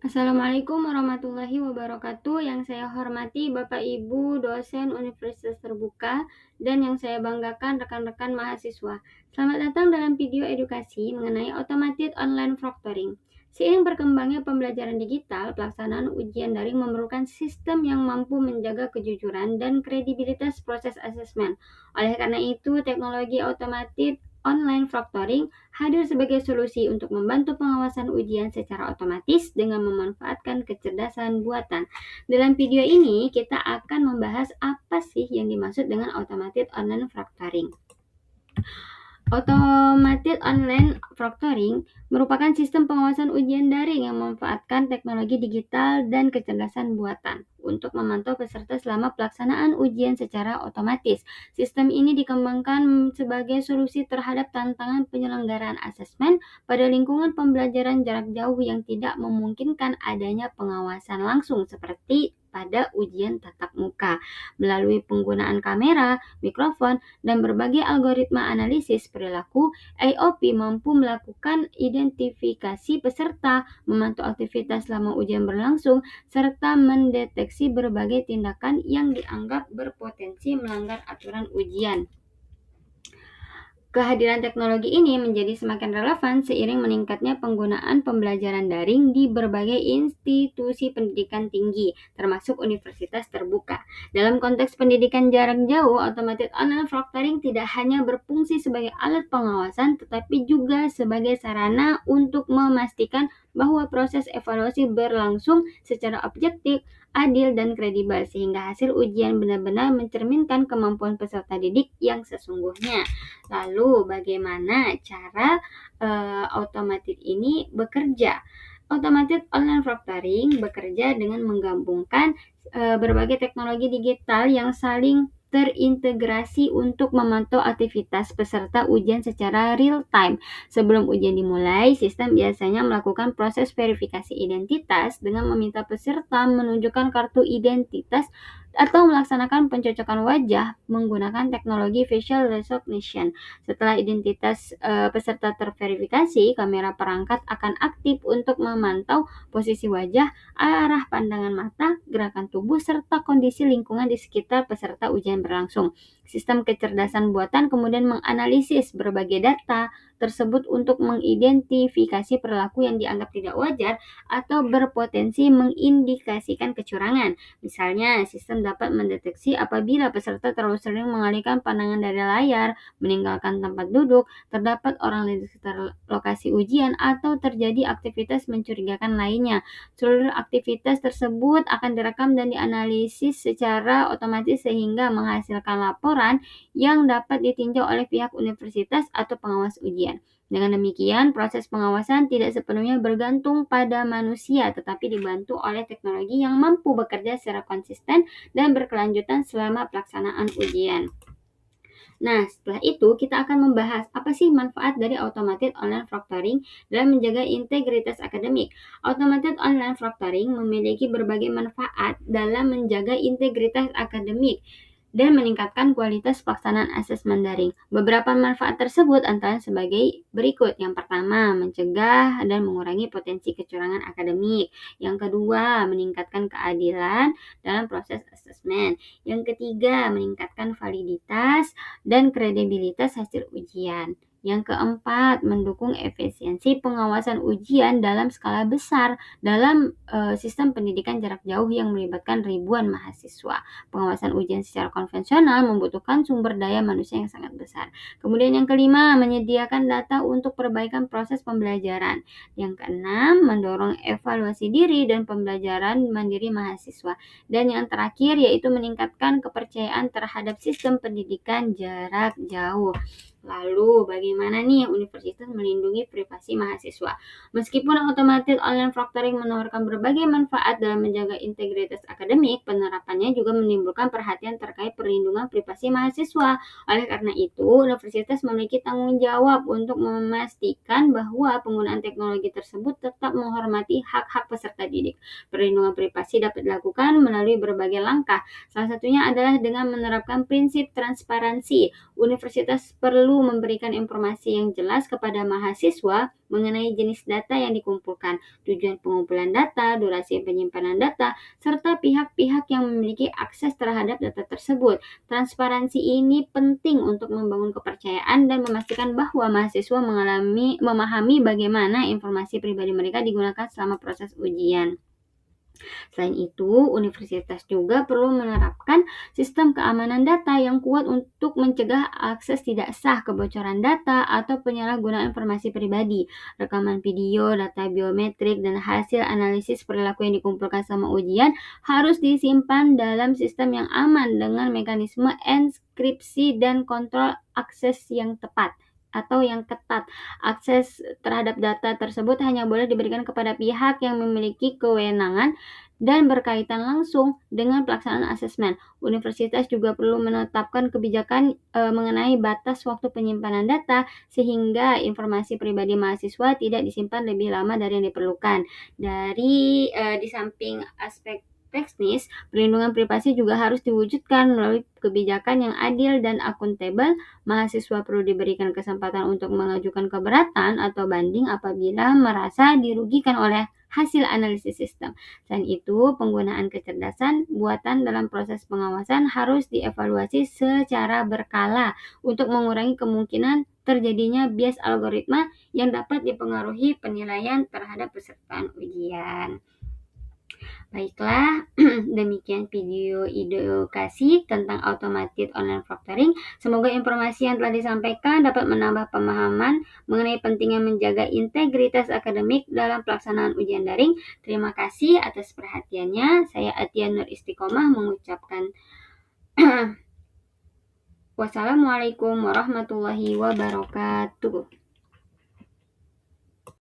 Assalamualaikum warahmatullahi wabarakatuh. Yang saya hormati Bapak Ibu dosen Universitas Terbuka dan yang saya banggakan rekan-rekan mahasiswa. Selamat datang dalam video edukasi mengenai automated online proctoring. Seiring berkembangnya pembelajaran digital, pelaksanaan ujian daring memerlukan sistem yang mampu menjaga kejujuran dan kredibilitas proses asesmen. Oleh karena itu, teknologi automated online proctoring hadir sebagai solusi untuk membantu pengawasan ujian secara otomatis dengan memanfaatkan kecerdasan buatan. Dalam video ini, kita akan membahas apa sih yang dimaksud dengan automated online proctoring. Automated online proctoring merupakan sistem pengawasan ujian daring yang memanfaatkan teknologi digital dan kecerdasan buatan untuk memantau peserta selama pelaksanaan ujian secara otomatis. Sistem ini dikembangkan sebagai solusi terhadap tantangan penyelenggaraan asesmen pada lingkungan pembelajaran jarak jauh yang tidak memungkinkan adanya pengawasan langsung seperti pada ujian tatap muka. Melalui penggunaan kamera, mikrofon, dan berbagai algoritma analisis perilaku, AOP mampu melakukan identifikasi peserta, memantau aktivitas selama ujian berlangsung, serta mendeteksi berbagai tindakan yang dianggap berpotensi melanggar aturan ujian. Kehadiran teknologi ini menjadi semakin relevan seiring meningkatnya penggunaan pembelajaran daring di berbagai institusi pendidikan tinggi, termasuk universitas terbuka. Dalam konteks pendidikan jarak jauh, automated online proctoring tidak hanya berfungsi sebagai alat pengawasan, tetapi juga sebagai sarana untuk memastikan bahwa proses evaluasi berlangsung secara objektif, adil, dan kredibel, sehingga hasil ujian benar-benar mencerminkan kemampuan peserta didik yang sesungguhnya. Lalu bagaimana cara automated ini bekerja? Automated online proctoring bekerja dengan menggabungkan berbagai teknologi digital yang saling terintegrasi untuk memantau aktivitas peserta ujian secara real time. Sebelum ujian dimulai, sistem biasanya melakukan proses verifikasi identitas dengan meminta peserta menunjukkan kartu identitas atau melaksanakan pencocokan wajah menggunakan teknologi facial recognition. Setelah identitas peserta terverifikasi, kamera perangkat akan aktif untuk memantau posisi wajah, arah pandangan mata, gerakan tubuh, serta kondisi lingkungan di sekitar peserta ujian berlangsung. Sistem kecerdasan buatan kemudian menganalisis berbagai data tersebut untuk mengidentifikasi perilaku yang dianggap tidak wajar atau berpotensi mengindikasikan kecurangan. Misalnya, sistem dapat mendeteksi apabila peserta terlalu sering mengalihkan pandangan dari layar, meninggalkan tempat duduk, terdapat orang lain di sekitar lokasi ujian, atau terjadi aktivitas mencurigakan lainnya. Seluruh aktivitas tersebut akan direkam dan dianalisis secara otomatis sehingga menghasilkan laporan yang dapat ditinjau oleh pihak universitas atau pengawas ujian. Dengan demikian, proses pengawasan tidak sepenuhnya bergantung pada manusia, tetapi dibantu oleh teknologi yang mampu bekerja secara konsisten dan berkelanjutan selama pelaksanaan ujian. Nah, setelah itu kita akan membahas apa sih manfaat dari automated online proctoring dalam menjaga integritas akademik. Automated online proctoring memiliki berbagai manfaat dalam menjaga integritas akademik dan meningkatkan kualitas pelaksanaan asesmen daring. Beberapa manfaat tersebut antara sebagai berikut. Yang pertama, mencegah dan mengurangi potensi kecurangan akademik. Yang kedua, meningkatkan keadilan dalam proses asesmen. Yang ketiga, meningkatkan validitas dan kredibilitas hasil ujian. Yang keempat, mendukung efisiensi pengawasan ujian dalam skala besar dalam sistem pendidikan jarak jauh yang melibatkan ribuan mahasiswa. Pengawasan ujian secara konvensional membutuhkan sumber daya manusia yang sangat besar. Kemudian yang kelima, menyediakan data untuk perbaikan proses pembelajaran. Yang keenam, mendorong evaluasi diri dan pembelajaran mandiri mahasiswa. Dan yang terakhir yaitu meningkatkan kepercayaan terhadap sistem pendidikan jarak jauh. Lalu, bagaimana nih universitas melindungi privasi mahasiswa? Meskipun automated online proctoring menawarkan berbagai manfaat dalam menjaga integritas akademik, penerapannya juga menimbulkan perhatian terkait perlindungan privasi mahasiswa. Oleh karena itu, universitas memiliki tanggung jawab untuk memastikan bahwa penggunaan teknologi tersebut tetap menghormati hak-hak peserta didik. Perlindungan privasi dapat dilakukan melalui berbagai langkah. Salah satunya adalah dengan menerapkan prinsip transparansi. Universitas perlu perlu memberikan informasi yang jelas kepada mahasiswa mengenai jenis data yang dikumpulkan, tujuan pengumpulan data, durasi penyimpanan data, serta pihak-pihak yang memiliki akses terhadap data tersebut. Transparansi ini penting untuk membangun kepercayaan dan memastikan bahwa mahasiswa memahami bagaimana informasi pribadi mereka digunakan selama proses ujian. Selain itu, universitas juga perlu menerapkan sistem keamanan data yang kuat untuk mencegah akses tidak sah, kebocoran data, atau penyalahgunaan informasi pribadi. Rekaman video, data biometrik, dan hasil analisis perilaku yang dikumpulkan selama ujian harus disimpan dalam sistem yang aman dengan mekanisme enkripsi dan kontrol akses yang tepat atau yang ketat. Akses terhadap data tersebut hanya boleh diberikan kepada pihak yang memiliki kewenangan dan berkaitan langsung dengan pelaksanaan asesmen. Universitas juga perlu menetapkan kebijakan mengenai batas waktu penyimpanan data sehingga informasi pribadi mahasiswa tidak disimpan lebih lama dari yang diperlukan. Di samping aspek teknis, perlindungan privasi juga harus diwujudkan melalui kebijakan yang adil dan akuntabel. Mahasiswa perlu diberikan kesempatan untuk mengajukan keberatan atau banding apabila merasa dirugikan oleh hasil analisis sistem. Selain itu, penggunaan kecerdasan buatan dalam proses pengawasan harus dievaluasi secara berkala untuk mengurangi kemungkinan terjadinya bias algoritma yang dapat dipengaruhi penilaian terhadap pesertaan ujian. Baiklah, demikian video edukasi tentang automated online factoring. Semoga informasi yang telah disampaikan dapat menambah pemahaman mengenai pentingnya menjaga integritas akademik dalam pelaksanaan ujian daring. Terima kasih atas perhatiannya. Saya Atia Nur Istiqomah mengucapkan wassalamualaikum warahmatullahi wabarakatuh.